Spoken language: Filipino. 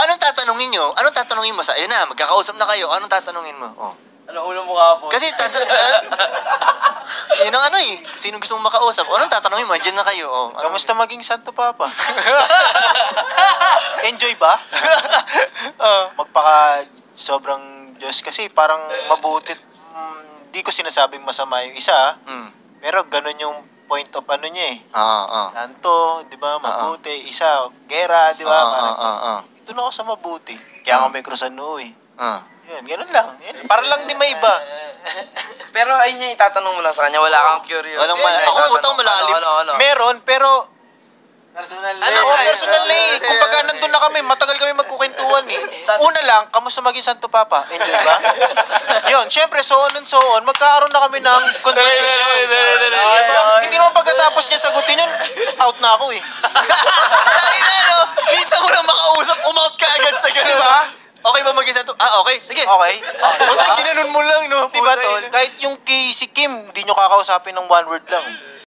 Anong tatanungin nyo? Anong tatanungin mo sa... Ayun na, magkakausap na kayo. Anong tatanungin mo? Oh. Ano ulo mo kahapon? Kasi yun ang ano eh. Sino gusto mong makausap? Anong tatanungin mo? Diyan na kayo. Oh. Kamusta maging Santo Papa? Enjoy ba? Magpaka sobrang Diyos kasi parang mabuti. Di ko sinasabing masama yung isa. Pero ganun yung point of ano niya eh. Santo, di ba? Mabuti. Isa, gera, di ba? Doon ako sa mabuti. Kaya ako may krusan noo eh. Yan, ganun lang. Yan, para lang di may iba. Pero ayun yung itatanong mo lang sa kanya, wala kang curious. Ako putang malalim. Meron, pero... Personal personal eh. Kumbaga nandun na kami, matagal kami magkukwentuhan eh. Una lang, kamusta maging Santo Papa? Enjoy ba? Yun, syempre, so on and so on, magkakaroon na kami ng conversation. Hindi naman pagkatapos niya sagutin yun, out na ako eh. Ay na, no? Minsan mo lang makausap, umout ka agad sa ganun. Diba? Okay ba mag-isa to? Okay. Sige. Okay. Ginanon mo lang, no? Diba, tol? Kahit yung kay si Kim, hindi nyo kakausapin ng one word lang.